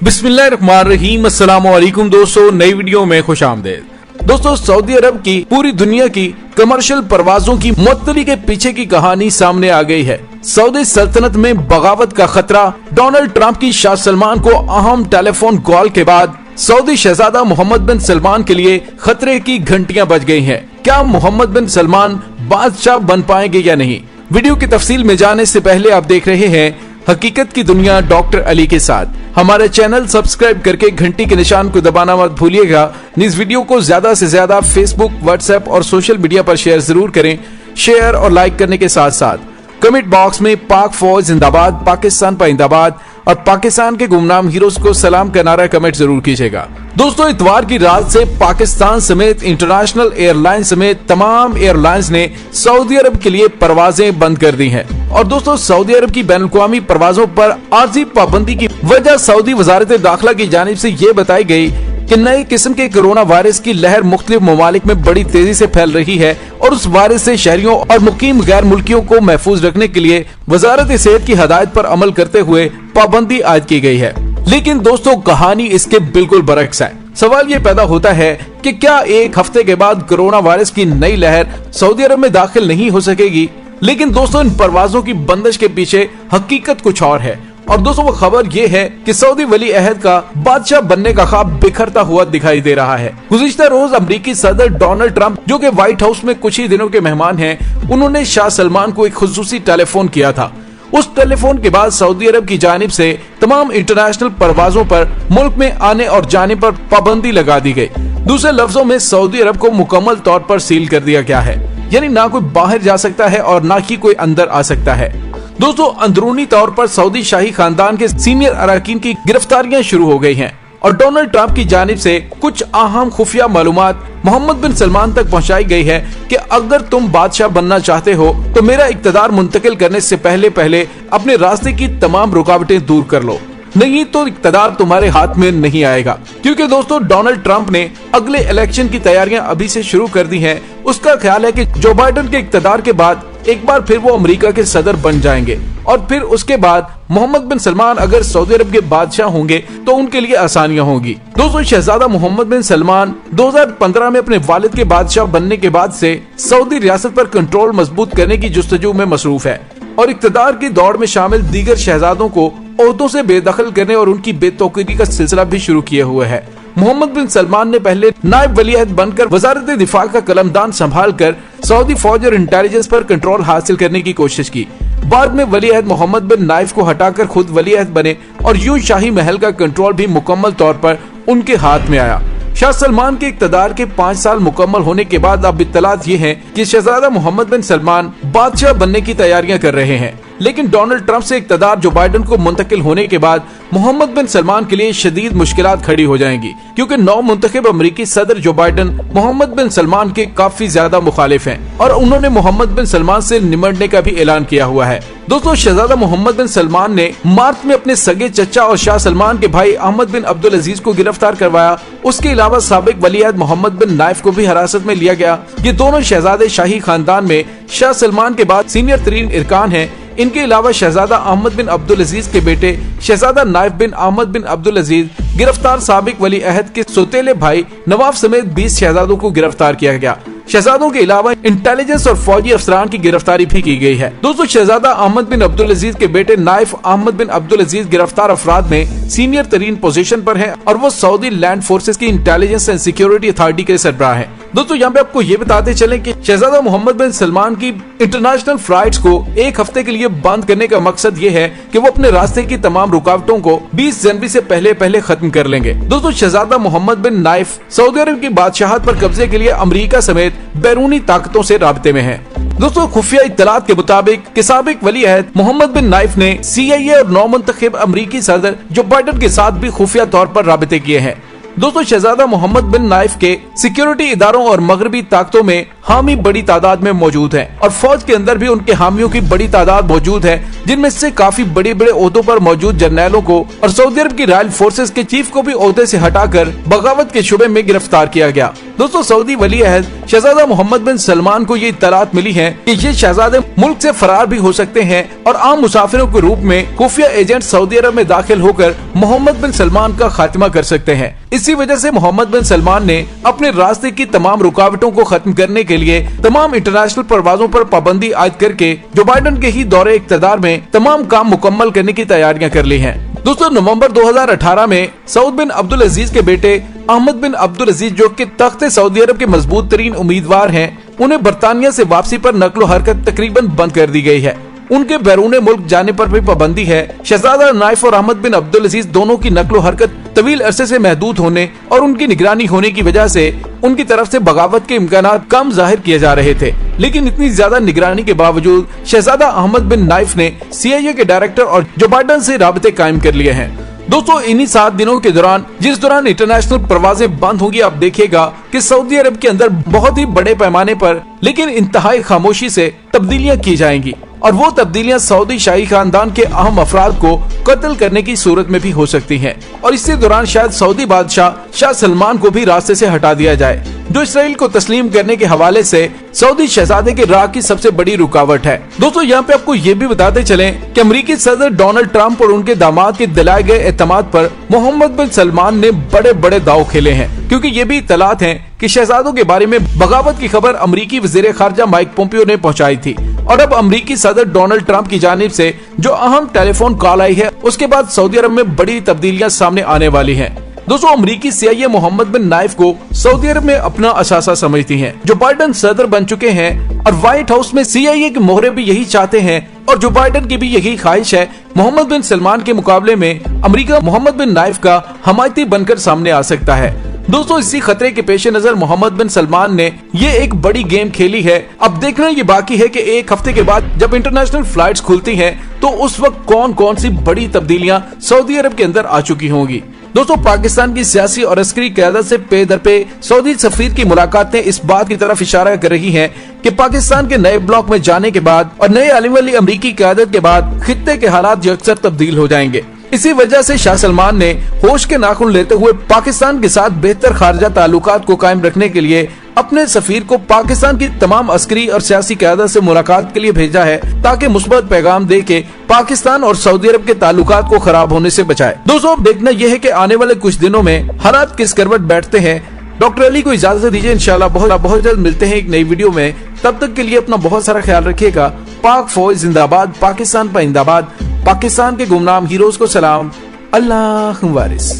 बिस्मिल्लाहिर्रहमानिर्रहीम। अस्सलाम वालेकुम दोस्तों, नई वीडियो में खुश आमदेद। दोस्तों, सऊदी अरब की पूरी दुनिया की कमर्शियल परवाजों की मुअत्तली के पीछे की कहानी सामने आ गई है। सऊदी सल्तनत में बगावत का खतरा। डोनाल्ड ट्रंप की शाह सलमान को अहम टेलीफोन कॉल के बाद सऊदी शहजादा मोहम्मद बिन सलमान के लिए खतरे की घंटियां बज गई हैं। क्या मोहम्मद बिन सलमान बादशाह बन पाएंगे या नहीं? वीडियो की तफसील में जाने से पहले आप देख रहे हैं हकीकत की दुनिया डॉक्टर अली के साथ। हमारे चैनल सब्सक्राइब करके घंटी के निशान को दबाना मत भूलिएगा। इस वीडियो को ज्यादा से ज्यादा फेसबुक, व्हाट्सएप और सोशल मीडिया पर शेयर जरूर करें। शेयर और लाइक करने के साथ साथ कमेंट बॉक्स में पाक फौज जिंदाबाद, पाकिस्तान पाइंदाबाद और पाकिस्तान के गुमनाम हीरोज को सलाम का नारा कमेंट जरूर कीजिएगा। दोस्तों, इतवार की रात से पाकिस्तान समेत इंटरनेशनल एयरलाइन समेत तमाम एयरलाइंस ने सऊदी अरब के लिए परवाजें बंद कर दी हैं। और दोस्तों, सऊदी अरब की बैनुल-अक़वामी परवाजों पर आर्जी पाबंदी की वजह सऊदी वजारत दाखिला की जानिब से ये बताई गई कि नए किस्म के कोरोना वायरस की लहर मुख्तलिफ ममालिक में बड़ी तेजी से फैल रही है और उस वायरस से शहरियों और मुकीम गैर मुल्कियों को महफूज रखने के लिए वजारत सेहत की हदायत पर अमल करते हुए पाबंदी आयद की गई है। लेकिन दोस्तों, कहानी इसके बिल्कुल बरक्स है। सवाल ये पैदा होता है कि क्या एक हफ्ते के बाद कोरोना वायरस की नई लहर सऊदी अरब में दाखिल नहीं हो सकेगी? लेकिन दोस्तों, इन परवाजों की बंदिश के पीछे हकीकत कुछ और है। और दोस्तों, वो खबर ये है कि सऊदी वली अहद का बादशाह बनने का ख्वाब बिखरता हुआ दिखाई दे रहा है। गुज़िश्ता रोज अमेरिकी सदर डोनाल्ड ट्रंप, जो कि व्हाइट हाउस में कुछ ही दिनों के मेहमान हैं, उन्होंने शाह सलमान को एक खुसूसी टेलीफोन किया था। उस टेलीफोन के बाद सऊदी अरब की जानिब से तमाम इंटरनेशनल परवाजों पर मुल्क में आने और जाने पर पाबंदी लगा दी गई। दूसरे लफ्जों में सऊदी अरब को मुकम्मल तौर पर सील कर दिया गया है, यानी ना कोई बाहर जा सकता है और ना ही कोई अंदर आ सकता है। दोस्तों, अंदरूनी तौर पर सऊदी शाही खानदान के सीनियर अरकान की गिरफ्तारियां शुरू हो गई हैं और डोनाल्ड ट्रंप की जानिब से कुछ अहम खुफिया मालूमात मोहम्मद बिन सलमान तक पहुंचाई गई है कि अगर तुम बादशाह बनना चाहते हो तो मेरा इक्तदार मुंतकिल करने से पहले अपने रास्ते की तमाम रुकावटें दूर कर लो, नहीं तो इक्तदार तुम्हारे हाथ में नहीं आएगा। क्योंकि दोस्तों, डोनाल्ड ट्रंप ने अगले इलेक्शन की तैयारियां अभी से शुरू कर दी हैं। उसका ख्याल है कि जो बाइडेन के इक्तदार के बाद एक बार फिर वो अमेरिका के सदर बन जाएंगे और फिर उसके बाद मोहम्मद बिन सलमान अगर सऊदी अरब के बादशाह होंगे तो उनके लिए आसानियां होंगी। दोस्तों, शहजादा मोहम्मद बिन सलमान 2015 में अपने वालिद के बादशाह बनने के बाद से सऊदी रियासत पर कंट्रोल मजबूत करने की जुस्तजू में मसरूफ है और इक्तदार की दौड़ में शामिल दीगर शहजादों को ओहदों से बेदखल करने और उनकी बेतौकीदी का सिलसिला भी शुरू किए हुए है। मोहम्मद बिन सलमान ने पहले नायब वली अहद बनकर वजारत दिफा का कलमदान संभाल कर सऊदी फौज और इंटेलिजेंस पर कंट्रोल हासिल करने की कोशिश की। बाद में वली अहद मोहम्मद बिन नाइफ को हटाकर खुद वली अहद बने और यूं शाही महल का कंट्रोल भी मुकम्मल तौर पर उनके हाथ में आया। शाह सलमान के इक्तदार के 5 साल मुकम्मल होने के बाद अब इत्तलात ये हैं कि शहजादा मोहम्मद बिन सलमान बादशाह बनने की तैयारियां कर रहे हैं। लेकिन डोनाल्ड ट्रंप से इक्तदार जो बाइडेन को मुंतकिल होने के बाद मोहम्मद बिन सलमान के लिए शदीद मुश्किलात खड़ी हो जाएंगी, क्योंकि नौ मुंतखब अमेरिकी सदर जो बाइडेन मोहम्मद बिन सलमान के काफी ज्यादा मुखालिफ हैं और उन्होंने मोहम्मद बिन सलमान से निमटने का भी ऐलान किया हुआ है। दोस्तों, शहजादा मोहम्मद बिन सलमान ने मार्च में अपने सगे चचा और शाह सलमान के भाई अहमद बिन अब्दुल अजीज को गिरफ्तार करवाया। उसके अलावा साबिक वली अहद मोहम्मद बिन नाइफ को भी हिरासत में लिया गया। ये दोनों शहजादे शाही खानदान में शाह सलमान के बाद सीनियर तरीन इरकान हैं। इनके अलावा शहजादा अहमद बिन अब्दुल अजीज के बेटे शहजादा नाइफ बिन अहमद बिन अब्दुल अजीज, गिरफ्तार साबिक वली अहद के सौतेले भाई नवाफ समेत 20 शहजादों को गिरफ्तार किया गया। शहजादों के अलावा इंटेलिजेंस और फौजी अफसरान की गिरफ्तारी भी की गई है। दोस्तों, शहजादा अहमद बिन अब्दुल अजीज के बेटे नाइफ अहमद बिन अब्दुल अजीज गिरफ्तार अफराद में सीनियर तरीन पोजीशन पर हैं और वो सऊदी लैंड फोर्सेस की इंटेलिजेंस एंड सिक्योरिटी अथॉरिटी के सरबराह हैं। दोस्तों, यहाँ पे आपको ये बताते चलें कि शहजादा मोहम्मद बिन सलमान की इंटरनेशनल फ्लाइट्स को एक हफ्ते के लिए बंद करने का मकसद ये है कि वो अपने रास्ते की तमाम रुकावटों को 20 जनवरी से पहले खत्म कर लेंगे। दोस्तों, शहजादा मोहम्मद बिन नाइफ सऊदी अरब की बादशाहत पर कब्जे के लिए अमेरिका समेत बैरूनी ताकतों से राब्ते में हैं। दोस्तों, खुफिया इत्तलात के मुताबिक कि साबिक वली अहद मोहम्मद बिन नाइफ ने CIA और नौ मुंतखब अमेरिकी सदर जो बाइडेन के साथ भी खुफिया तौर पर राब्ते किए हैं। दोस्तों, शहजादा मोहम्मद बिन नाइफ के सिक्योरिटी इदारों और मगरबी ताकतों में हामी बड़ी तादाद में मौजूद हैं और फौज के अंदर भी उनके हामियों की बड़ी तादाद मौजूद है, जिनमें से काफी बड़े बड़े ओहदों पर मौजूद जर्नैलों को और सऊदी अरब की रॉयल फोर्सेस के चीफ को भी ओहदे से हटाकर बगावत के शुबे में गिरफ्तार किया गया। दोस्तों, सऊदी वली अहद शहजादा मोहम्मद बिन सलमान को ये इत्तलात मिली है कि ये शहजादे मुल्क से फरार भी हो सकते हैं और आम मुसाफिरों के रूप में खुफिया एजेंट सऊदी अरब में दाखिल होकर मोहम्मद बिन सलमान का खात्मा कर सकते हैं। इसी वजह से मोहम्मद बिन सलमान ने अपने रास्ते की तमाम रुकावटों को खत्म करने के लिए तमाम इंटरनेशनल परवाजों पर पाबंदी आयद करके जो बाइडन के ही दौरे इख्तियार में तमाम काम मुकम्मल करने की तैयारियां कर ली हैं। दोस्तों, नवंबर 2018 में सऊद बिन अब्दुल अजीज के बेटे अहमद बिन अब्दुल अजीज, जो कि तख्ते सऊदी अरब के मजबूत तरीन उम्मीदवार हैं, उन्हें बरतानिया से वापसी पर नक्लो हरकत तकरीबन बंद कर दी गई है। उनके बैरून मुल्क जाने पर भी पाबंदी है। शहजादा नाइफ और अहमद बिन अब्दुल अजीज दोनों की नक्लो हरकत तवील अरसे से महदूद होने और उनकी निगरानी होने की वजह से उनकी तरफ से बगावत के इम्कानात कम जाहिर किए जा रहे थे, लेकिन इतनी ज्यादा निगरानी के बावजूद शहजादा अहमद बिन नाइफ ने CIA के डायरेक्टर और जो बाइडन से राबते कायम कर लिए हैं। दोस्तों, इन्हीं 7 दिनों के दौरान जिस दौरान इंटरनेशनल परवाजें बंद होंगी, आप देखिएगा कि सऊदी अरब के अंदर बहुत ही बड़े पैमाने पर लेकिन इंतहाई खामोशी से तब्दीलियां की जाएंगी और वो तब्दीलियां सऊदी शाही खानदान के अहम अफराद को कत्ल करने की सूरत में भी हो सकती हैं और इसी दौरान शायद सऊदी बादशाह शाह सलमान को भी रास्ते से हटा दिया जाए, जो इसराइल को तस्लीम करने के हवाले से सऊदी शहजादे के राह की सबसे बड़ी रुकावट है। दोस्तों, यहाँ पे आपको ये भी बताते चलें कि अमेरिकी सदर डोनाल्ड ट्रंप और उनके दामाद के दिलाए गए एतमाद पर मोहम्मद बिन सलमान ने बड़े बड़े दाव खेले हैं, क्योंकि ये भी इत्तलात हैं कि शहजादों के बारे में बगावत की खबर अमेरिकी वज़ीर खारजा माइक पोम्पियो ने पहुंचाई थी और अब अमेरिकी सदर डोनाल्ड ट्रंप की जानिब से जो अहम टेलीफोन कॉल आई है, उसके बाद सऊदी अरब में बड़ी तब्दीलियां सामने आने वाली हैं। दोस्तों, अमेरिकी CIA मोहम्मद बिन नाइफ को सऊदी अरब में अपना असासा समझती हैं। जो बाइडन सदर बन चुके हैं और व्हाइट हाउस में CIA के मोहरे भी यही चाहते हैं और जो बाइडन की भी यही ख्वाहिश है, मोहम्मद बिन सलमान के मुकाबले में अमेरिका मोहम्मद बिन नाइफ का हमायती बनकर सामने आ सकता है। दोस्तों, इसी खतरे के पेश नजर मोहम्मद बिन सलमान ने ये एक बड़ी गेम खेली है। अब देखना ये बाकी है कि एक हफ्ते के बाद जब इंटरनेशनल फ्लाइट्स खुलती हैं, तो उस वक्त कौन कौन सी बड़ी तब्दीलियां सऊदी अरब के अंदर आ चुकी होंगी। दोस्तों, पाकिस्तान की सियासी और अस्करी क़यादत से पे दर पे सऊदी सफीर की मुलाकातें इस बात की तरफ इशारा कर रही हैं कि पाकिस्तान के नए ब्लॉक में जाने के बाद और नए आलिम वाली अमरीकी क़यादत के बाद खित्ते के हालात अक्सर तब्दील हो जाएंगे। इसी वजह से शाह सलमान ने होश के नाखून लेते हुए पाकिस्तान के साथ बेहतर खारजा ताल्लुकात को कायम रखने के लिए अपने सफीर को पाकिस्तान की तमाम अस्करी और सियासी क़यादत से मुलाकात के लिए भेजा है, ताकि मुस्बत पैगाम दे के पाकिस्तान और सऊदी अरब के ताल्लुकात को खराब होने से बचाए। दोस्तों, अब देखना यह है कि आने वाले कुछ दिनों में हालात किस करवट बैठते हैं। डॉक्टर अली को इजाजत दीजिए, इंशाल्लाह बहुत जल्द मिलते हैं एक नई वीडियो में। तब तक के लिए अपना बहुत सारा ख्याल रखिएगा। पाक फौज जिंदाबाद, पाकिस्तान पाइंदाबाद, पाकिस्तान के गुमनाम हीरोज को सलाम, अल्लाह वारिस।